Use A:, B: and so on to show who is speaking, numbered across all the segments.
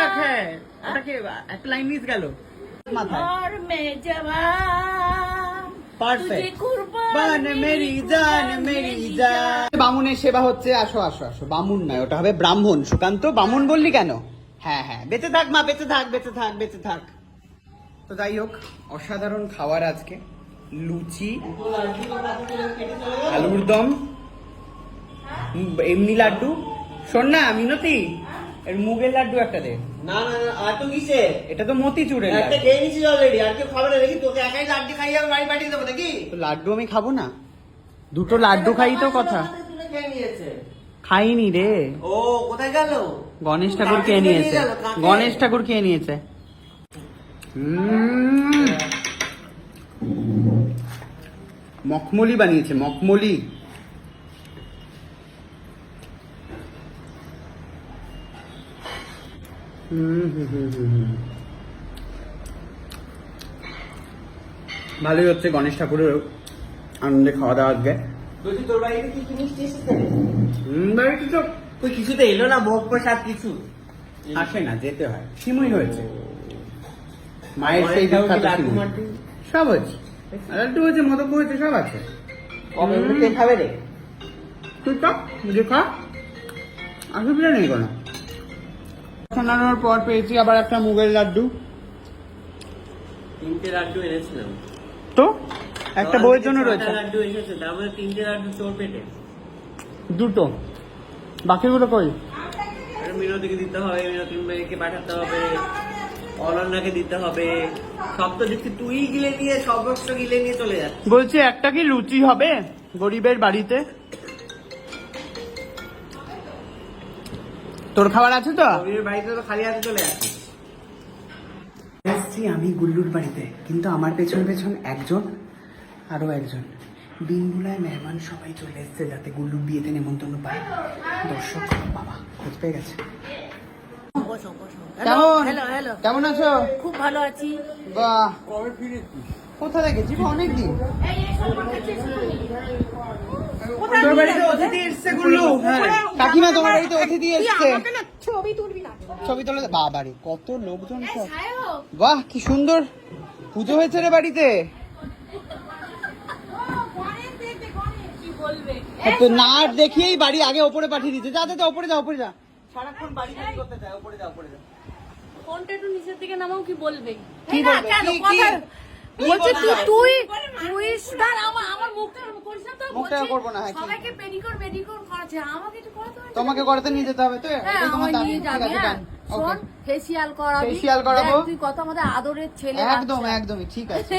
A: तक है ওটাকে একটা লাইন মিস গেল মাথায়
B: और मैं जवान
A: পারফেক্ট বান মেরি জান মেরি জান বামুনের সেবা হচ্ছে আসো আসো আসো বামুন নয় ওটা হবে ব্রাহ্মণ সুকান্ত বামুন বললি কেন হ্যাঁ হ্যাঁ বেঁচে থাক মা বেঁচে থাক বেঁচে থাক বেঁচে থাক তো যাই হোক অসাধারণ খাবার আজকে লুচি আলুর দম এমনি লাড্ডু শোন না মিনতি এর মুগের লাড্ডু একটা দে
C: না না না আর তো কিসে
A: এটা তো মতিচুরের
C: একটা
A: লাড্ডু।
C: খেয়ে নিছিস অলরেডি আর কেউ খাবে না দেখি তোকে একাই লাড্ডু খাইয়ে আমি বাড়ি পাঠিয়ে দেবো নাকি
A: তো লাড্ডু আমি খাবো না দুটো লাড্ডু খাই তো কথা
C: তুলে খেয়ে নিয়েছে
A: খাইনি রে
C: ও কোথায় গেল
A: গণেশ ঠাকুর কে নিয়েছে গণেশ ঠাকুর কে নিয়েছে মখমলি বানিয়েছে মখমলি ভালোই হচ্ছে গণেশ ঠাকুরের আনন্দে খাওয়া দাওয়া আজকে
C: বলছি তোর বাড়িতে কি কি মিষ্টি এসেছে
A: বাড়িতে তো
C: তুই কিছুতে এলো না ভোগ প্রসাদ কিছু
A: আসে না যেতে হয় সিমুই হয়েছে মায়ের সেই
C: মায়ের
A: বিখ্যাত
C: লাড্ডু
A: সিমুই।
C: মাড্ডু?
A: সব হয়েছে লাড্ডু হয়েছে মোদক হয়েছে সব আছে
C: কবে কে খাবে রে
A: তুই তো যে খা অসুবিধা নেই কোনো শোনানোর পর পেয়েছি আবার একটা মুগের লাড্ডু
C: তিনটে লাড্ডু এনেছিলাম
A: তো একটা বইয়ের জন্য রয়েছে
C: লাড্ডু এসেছে তার মধ্যে তিনটে লাড্ডু তোর পেটে
A: দুটো বাকিগুলো কই
C: আর মিনতিকে দিতে হবে মিনতির মেয়েকে পাঠাতে হবে অনন্যাকে দিতে হবে সব তো দেখছি তুই গিলে নিয়ে সর্বস্ব গিলে নিয়ে চলে যাচ্ছে
A: বলছি একটা কি লুচি হবে গরিবের বাড়িতে তোর খাবার আছে তো
C: গরিবের বাড়িতে তো খালি হাতে চলে যাচ্ছে
A: এসছি আমি গুল্লুর বাড়িতে কিন্তু আমার পেছন পেছন একজন আরো একজন বিনমুলায় মেহমান সবাই চলে এসছে যাতে গুল্লুর বিয়েতে নেমন্তন্ন পায় দর্শক বাবা খোঁজ পেয়ে গেছে কেমন
B: হ্যালো হ্যালো
A: কেমন আছো
B: খুব ভালো আছি
A: বাহ কোথা থেকে জীব অনেকদিন তোর বাড়িতে অতিথি এসছে গুল্লু হ্যাঁ কাকিমা তোমার বাড়িতে অতিথি এসছে
B: ছবি তুলবি না
A: ছবি তোলে বাবারে কত লোকজন সব বাহ কি সুন্দর পুজো হয়েছে রে বাড়িতে
B: কি বলবে
A: তো না দেখিয়েই বাড়ি আগে ওপরে পাঠিয়ে দিচ্ছে যা তো ওপরে যা ওপরে যা
C: সারাক্ষণ বাড়ি খালি করতে চায় উপরে যা উপরে যা
B: ফোনটা একটু নিচের দিকে নামাও কি বলবে
A: কি বলবে? কি
B: বলছে
A: বলবে?
B: তুই দাঁড় আমার মুখটা করিস না তো
A: মুখটা
B: বলছে,
A: করবো না, হ্যাঁ, কি?
B: সবাইকে পেডিকিউর করাচ্ছে আমাকে একটু করাতে হয় না?
A: তোমাকে করাতে নিয়ে যেতে হবে তো
B: হ্যাঁ
A: এটাই তোমার
B: আমায়
A: দাবি
B: নিয়ে
A: ঠিক
B: যাবে
A: আছে
B: হ্যাঁ
A: ডান
B: শোন
A: ওকে
B: ফেসিয়াল করাবি
A: Facial করাবো।
B: দেখ, তুই কত আমাদের আদরের ছেলে
A: একদম
B: বাচ্চা।
A: একদমই ঠিক আছে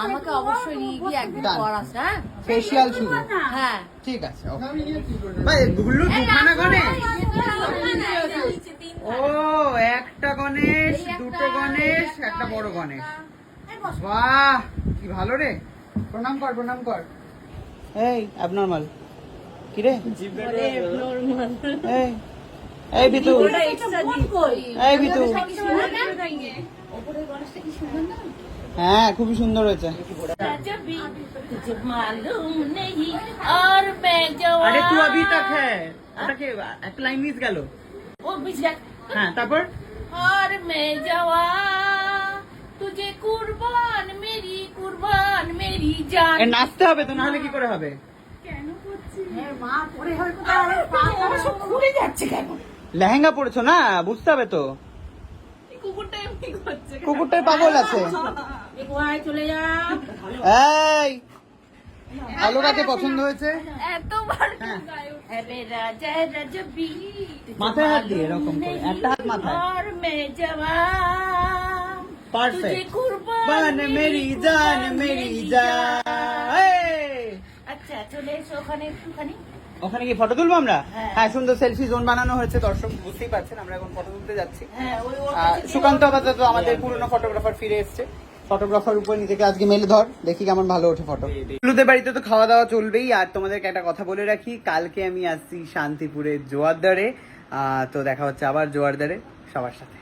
B: আমাকে অবশ্যই নিয়ে গিয়ে একদিন
A: Done.
B: করাস হ্যাঁ
A: ফেসিয়াল শুরু
B: হ্যাঁ
A: ঠিক আছে ওকে ভাই গুল্লু দুখানা গণেশ ও একটা গণেশ দুটো গণেশ একটা বড় গণেশ বাহ কি ভালো রে প্রণাম কর প্রণাম কর এই অ্যাবনরমাল কি রে এই এই বিতু এই বিতু হ্যাঁ খুবই সুন্দর হয়েছে আরে তুই अभी तक है ওটাকে একটা লাইন মিস গেল হ্যাঁ তারপর
B: और मैं जवान तुझे कुर्बान मेरी जान
A: এ নাচতে হবে তো না হলে কি করে হবে
B: খুলে যাচ্ছে কেন
A: লেহেঙ্গা পরেছো না বুঝতে হবে তো
B: কুকুরটা এমনি করছে
A: কুকুরটার পাগল আছে
B: চলে যা
A: এই আলোটাকে পছন্দ হয়েছে
B: এতবার
A: হ্যাঁ।
B: अबे राजा रजबी
A: মাথায় হাত দিয়ে এরকম করে একটা হাত মাথায়
B: और मैं जवान तुझे
A: পারফেক্ট
B: कुर्बान
A: বান মেরি জান মেরি জান এই!
B: আচ্ছা চলে এসো ওখানে একটুখানি
A: ওখানে কি ফটো তুলবো আমরা
B: হ্যাঁ।
A: হ্যাঁ সুন্দর সেলফি জোন বানানো হয়েছে দর্শক বুঝতেই পারছেন আমরা এখন ফটো তুলতে যাচ্ছি
B: হ্যাঁ ওই ওর
A: আর
B: কাছে দিয়ে
A: সুকান্ত আপাতত আমাদের পুরনো ফটোগ্রাফার ফিরে এসছে ফটোগ্রাফার উপর নিজেকে আজকে মেলে ধর দেখি কেমন ভালো ওঠে ফটো গুল্লুদের বাড়িতে তো খাওয়া দাওয়া চলবেই আর তোমাদেরকে একটা কথা বলে রাখি কালকে আমি আসছি শান্তিপুরের জোয়ারদারে তো দেখা হচ্ছে আবার জোয়ারদারে সবার সাথে